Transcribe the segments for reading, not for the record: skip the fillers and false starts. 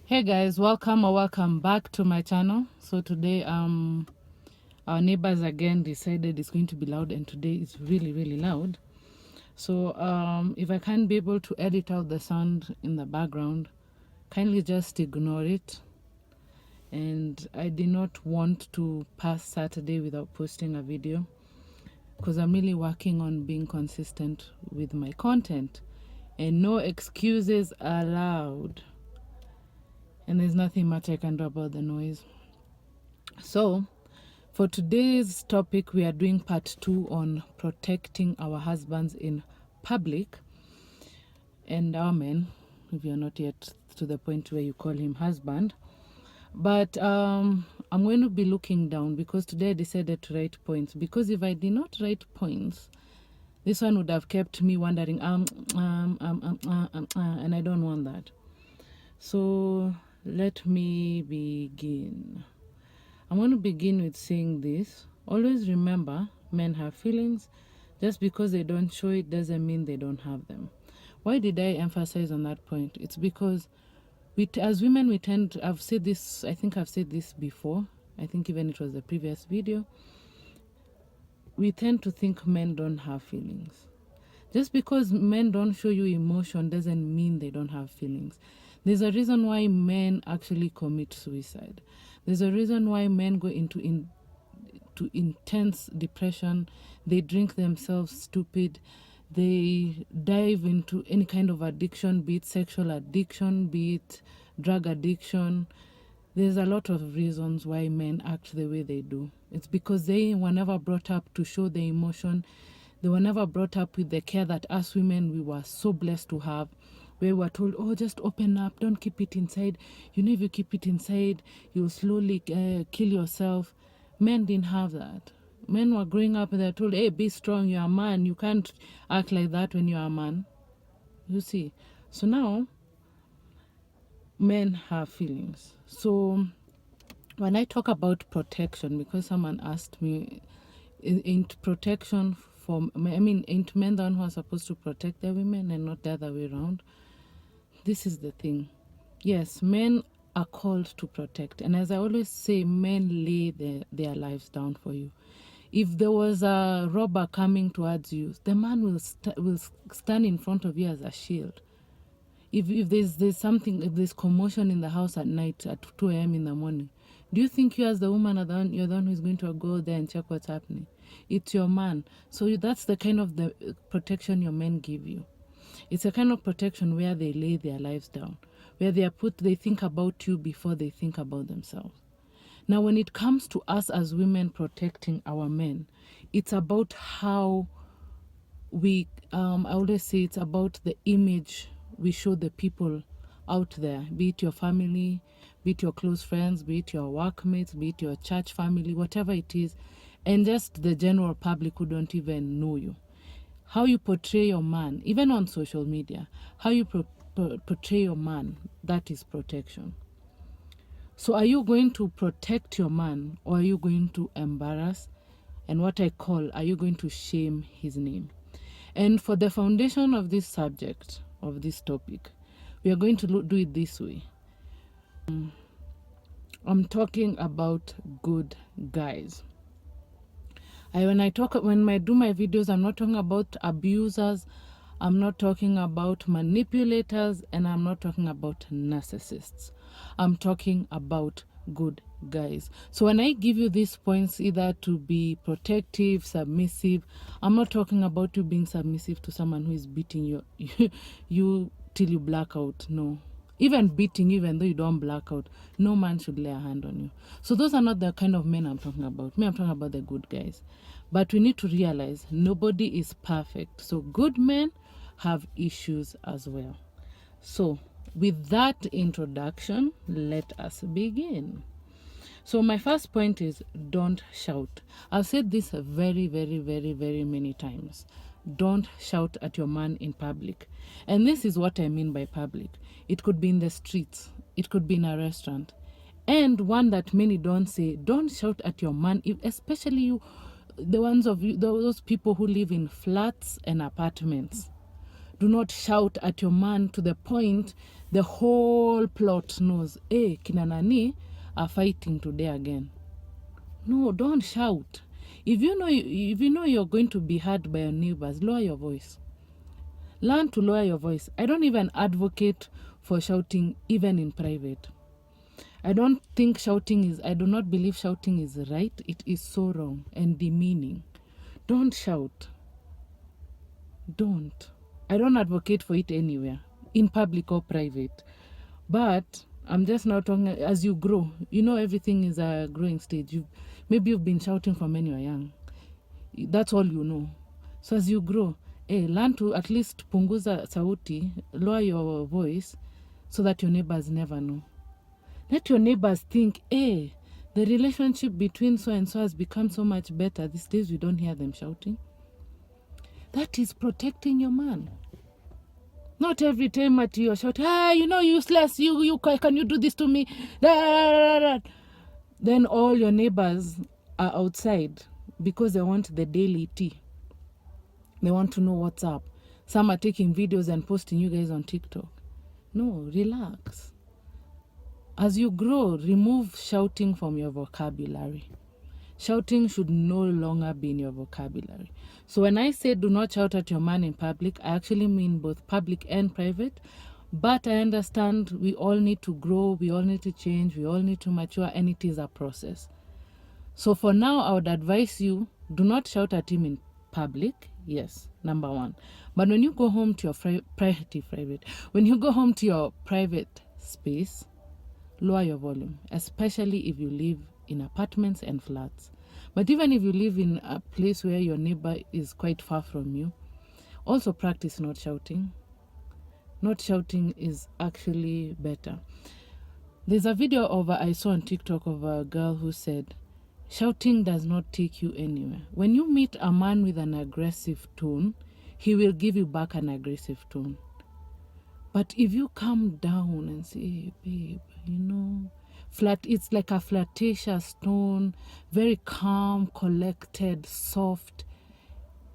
Hey guys, welcome or welcome back to my channel. So today our neighbors again decided it's going to be loud, and today it's really loud. So if I can't be able to edit out the sound in the background, kindly just ignore it. And I did not want to pass Saturday without posting a video because I'm really working on being consistent with my content, and no excuses allowed. And there's nothing much I can do about the noise. So for today's topic, we are doing part 2 on protecting our husbands in public, and our men, if you're not yet to the point where you call him husband. But I'm going to be looking down because today I decided to write points, because if I did not write points, this one would have kept me wondering, and I don't want that. So let me begin. I'm going to begin with saying this. Always remember, men have feelings. Just because they don't show it doesn't mean they don't have them. Why did I emphasize on that point? It's because as women, we tend to, I've said this, I think I've said this before. I think even it was the previous video. We tend to think men don't have feelings. Just because men don't show you emotion doesn't mean they don't have feelings. There's a reason why men actually commit suicide. There's a reason why men go into intense depression. They drink themselves stupid. They dive into any kind of addiction, be it sexual addiction, be it drug addiction. There's a lot of reasons why men act the way they do. It's because they were never brought up to show their emotion. They were never brought up with the care that us women, we were so blessed to have. We were told, oh, just open up, don't keep it inside. You know, if you keep it inside, you'll slowly kill yourself. Men didn't have that. Men were growing up and they're told, hey, be strong, you're a man. You can't act like that when you're a man. You see. So now, men have feelings. So when I talk about protection, because someone asked me, ain't protection for, ain't men the one who are supposed to protect their women and not the other way around? This is the thing. Yes, men are called to protect. And as I always say, men lay their lives down for you. If there was a robber coming towards you, the man will stand in front of you as a shield. If there's something, if there's commotion in the house at night at 2 a.m. in the morning, do you think you as the woman are you're the one who's going to go there and check what's happening? It's your man. So that's the kind of the protection your men give you. It's a kind of protection where they lay their lives down, where they think about you before they think about themselves. Now, when it comes to us as women protecting our men, it's about how we, I always say it's about the image we show the people out there, be it your family, be it your close friends, be it your workmates, be it your church family, whatever it is, and just the general public who don't even know you. How you portray your man, even on social media, how you portray your man, that is protection. So are you going to protect your man, or are you going to embarrass, and what I call, are you going to shame his name? And for the foundation of this subject, of this topic, we are going to do it this way. I'm talking about good guys. When I do my videos, I'm not talking about abusers, I'm not talking about manipulators, and I'm not talking about narcissists. I'm talking about good guys. So when I give you these points, either to be protective, submissive, I'm not talking about you being submissive to someone who is beating you till you black out. No. Even beating, even though you don't black out, no man should lay a hand on you. So those are not the kind of men I'm talking about. I'm talking about the good guys. But we need to realize nobody is perfect. So good men have issues as well. So with that introduction, let us begin. So my first point is, don't shout. I've said this very many times. Don't shout at your man in public. And this is what I mean by public. It could be in the streets. It could be in a restaurant. And one that many don't say, don't shout at your man, especially you, those people who live in flats and apartments. Do not shout at your man to the point the whole plot knows, hey, kina nani are fighting today again. No, don't shout. If you know you're going to be heard by your neighbors, lower your voice. Learn to lower your voice. I don't even advocate for shouting even in private. I do not believe shouting is right. It is so wrong and demeaning. Don't shout. Don't. I don't advocate for it anywhere, in public or private. But I'm just now talking as you grow. You know, everything is a growing stage. Maybe you've been shouting from when you were young. That's all you know. So as you grow, learn to at least punguza sauti, lower your voice, so that your neighbors never know. Let your neighbors think, the relationship between so and so has become so much better. These days we don't hear them shouting. That is protecting your man. Not every time at you shout, useless, you can you do this to me? Then all your neighbors are outside because they want the daily tea. They want to know what's up. Some are taking videos and posting you guys on TikTok. No, relax. As you grow, remove shouting from your vocabulary. Shouting should no longer be in your vocabulary. So when I say do not shout at your man in public, I actually mean both public and private. But I understand we all need to grow, we all need to change, we all need to mature, and it is a process. So for now, I would advise you, do not shout at him in public. Yes, number one. But when you go home to your when you go home to your private space, lower your volume, especially if you live in apartments and flats. But even if you live in a place where your neighbor is quite far from you, also practice not shouting. Not shouting is actually better. There's a video I saw on TikTok of a girl who said, shouting does not take you anywhere. When you meet a man with an aggressive tone, he will give you back an aggressive tone. But if you calm down and say, hey, babe, it's like a flirtatious tone, very calm, collected, soft,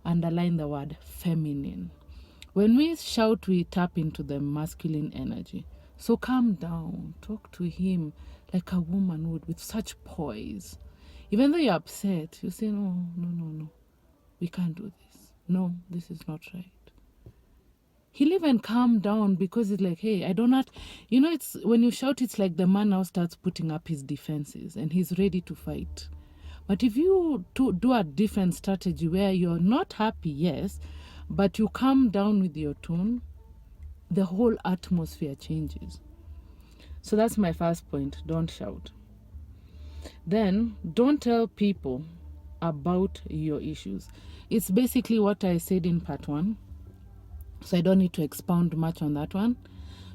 underline the word feminine. When we shout, we tap into the masculine energy. So calm down, talk to him like a woman would, with such poise. Even though you're upset, you say, no, we can't do this. No, this is not right. He'll even calm down because it's like, hey, it's when you shout, it's like the man now starts putting up his defenses and he's ready to fight. But if you do a different strategy where you're not happy, yes, but you calm down with your tone, the whole atmosphere changes. So that's my first point. Don't shout. Then don't tell people about your issues. It's basically what I said in part 1. So I don't need to expound much on that one.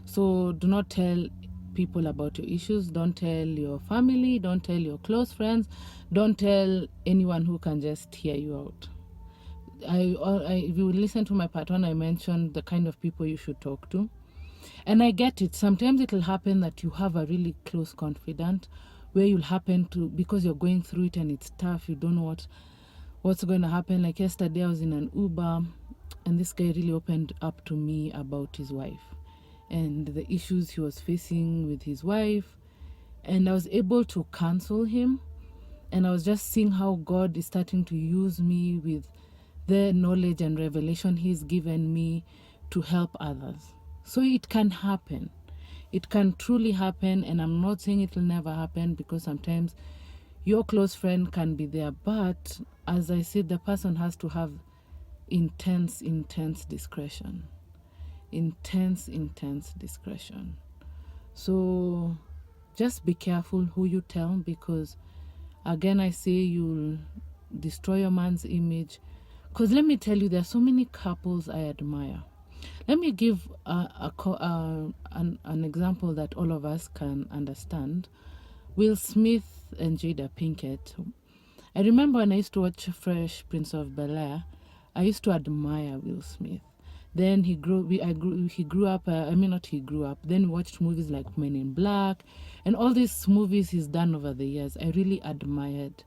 So do not tell people about your issues. Don't tell your family. Don't tell your close friends. Don't tell anyone who can just hear you out. If you listen to my part 1, I mentioned the kind of people you should talk to. And I get it. Sometimes it will happen that you have a really close confidant where you'll happen to, because you're going through it and it's tough, you don't know what's going to happen. Like yesterday, I was in an Uber and this guy really opened up to me about his wife and the issues he was facing with his wife. And I was able to counsel him. And I was just seeing how God is starting to use me with the knowledge and revelation he's given me to help others. So it can happen. It can truly happen. And I'm not saying it will never happen, because sometimes your close friend can be there. But as I said, the person has to have intense discretion. Intense discretion. So just be careful who you tell, because again, I say you'll destroy your man's image. Because let me tell you, there are so many couples I admire. Let me give an example that all of us can understand. Will Smith and Jada Pinkett. I remember when I used to watch Fresh Prince of Bel-Air, I used to admire Will Smith. Then he grew up. Then we watched movies like Men in Black and all these movies he's done over the years. I really admired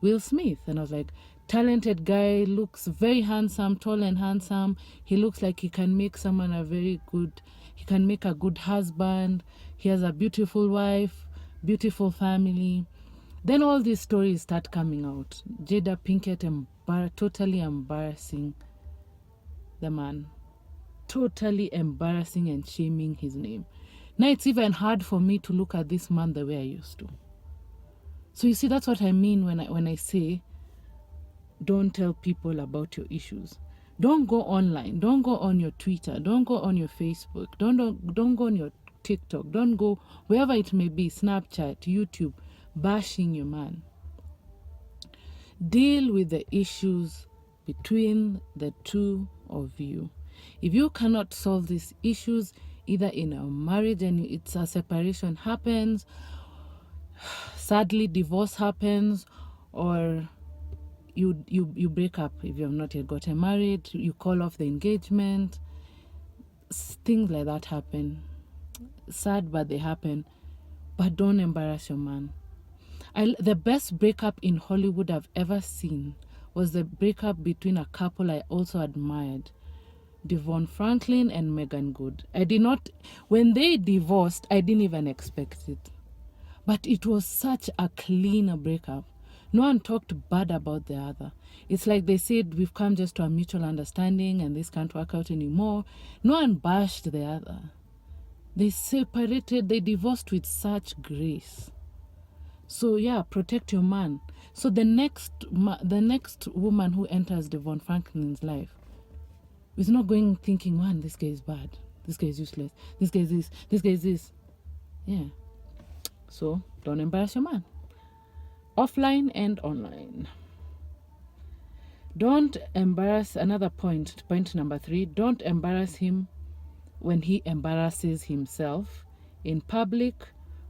Will Smith. And I was like, talented guy, looks very handsome, tall and handsome. He looks like he can make someone he can make a good husband. He has a beautiful wife, beautiful family. Then all these stories start coming out. Jada Pinkett totally embarrassing the man. Totally embarrassing and shaming his name. Now it's even hard for me to look at this man the way I used to. So you see, that's what I mean when I say don't tell people about your issues. Don't go online. Don't go on your Twitter. Don't go on your Facebook. Don't go on your TikTok. Don't go wherever it may be, Snapchat, YouTube, bashing your man. Deal with the issues between the two of you. If you cannot solve these issues, either in a marriage and it's a separation happens, sadly divorce happens, or you break up if you have not yet gotten married, you call off the engagement, things like that happen. Sad, but they happen. But don't embarrass your man. The best breakup in Hollywood I've ever seen was the breakup between a couple I also admired, Devon Franklin and Megan Good. When they divorced, I didn't even expect it. But it was such a clean breakup. No one talked bad about the other. It's like they said, we've come just to a mutual understanding and this can't work out anymore. No one bashed the other. They separated, they divorced with such grace. So yeah, protect your man. So the next woman who enters Devon Franklin's life is not going thinking, man, this guy is bad. This guy is useless. This guy is this. This guy is this. Yeah. So don't embarrass your man. Offline and online. Don't embarrass, another point number 3, don't embarrass him when he embarrasses himself in public,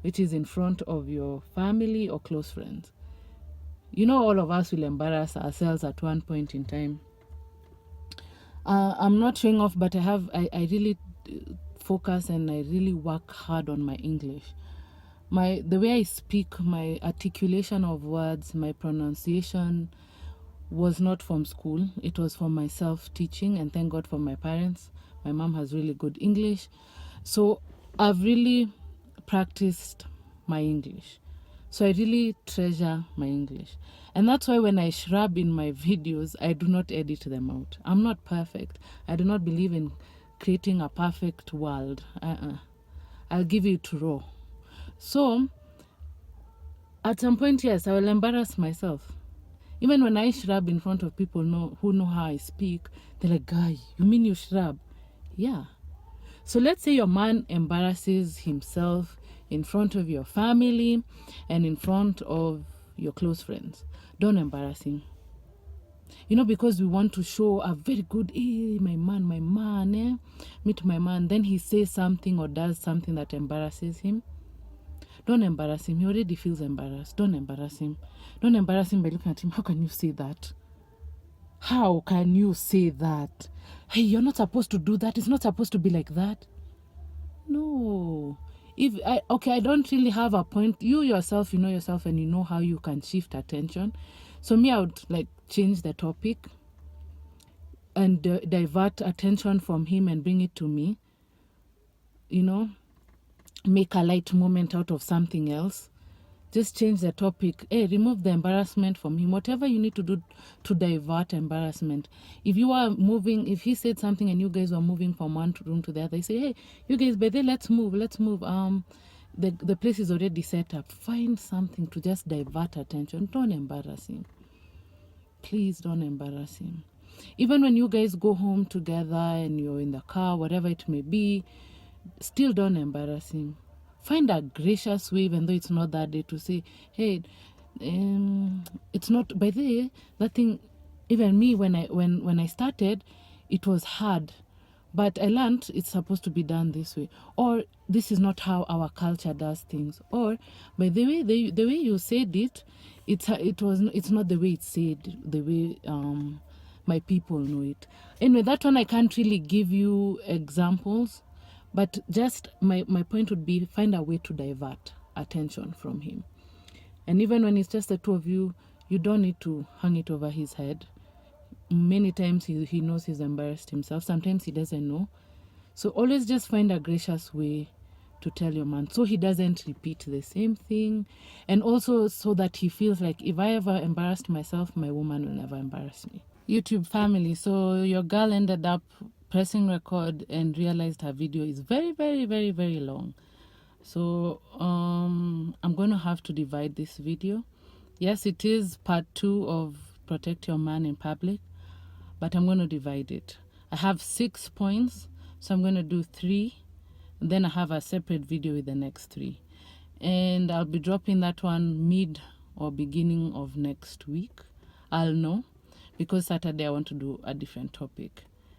which is in front of your family or close friends. You know, all of us will embarrass ourselves at one point in time. I'm not showing off, but I really focus and I really work hard on my English. The way I speak, my articulation of words, my pronunciation was not from school. It was from my self-teaching, and thank God for my parents. My mom has really good English. So I've really practiced my English. So I really treasure my English. And that's why when I shrub in my videos, I do not edit them out. I'm not perfect. I do not believe in creating a perfect world. I'll give it raw. So, at some point, yes, I will embarrass myself. Even when I shrub in front of people who know how I speak, they're like, guy, you mean you shrub? Yeah. So let's say your man embarrasses himself in front of your family and in front of your close friends. Don't embarrass him. You know, because we want to show a very good, my man, meet my man. Then he says something or does something that embarrasses him. Don't embarrass him. He already feels embarrassed. Don't embarrass him. Don't embarrass him by looking at him. How can you say that? How can you say that? Hey, you're not supposed to do that. It's not supposed to be like that. No. I don't really have a point. You yourself, you know yourself and you know how you can shift attention. So me, I would like change the topic and divert attention from him and bring it to me. You know, make a light moment out of something else. Just change the topic. Hey, remove the embarrassment from him. Whatever you need to do to divert embarrassment. If he said something and you guys were moving from one room to the other, you say, hey, you guys, by then let's move. The place is already set up. Find something to just divert attention. Don't embarrass him. Please don't embarrass him. Even when you guys go home together and you're in the car, whatever it may be, still don't embarrass him. Find a gracious way, even though it's not that day, to say, hey, it's not, by the way, that thing, even me, when I started, it was hard. But I learned it's supposed to be done this way. Or this is not how our culture does things. Or, by the way, the way you said it, it's not the way it's said, the way my people know it. Anyway, that one I can't really give you examples. But just my point would be, find a way to divert attention from him. And even when it's just the two of you, You don't need to hang it over his head. Many times he knows he's embarrassed himself. Sometimes he doesn't know. So always just find a gracious way to tell your man so he doesn't repeat the same thing, and also so that he feels like, if I ever embarrassed myself, my woman will never embarrass me. YouTube family, so your girl ended up pressing record and realized her video is very, very, very, very long. So I'm going to have to divide this video. Yes, it is part 2 of Protect Your Man in Public, but I'm going to divide it. I have 6 points, so I'm going to do 3, and then I have a separate video with the next 3. And I'll be dropping that one mid or beginning of next week. I'll know, because Saturday I want to do a different topic.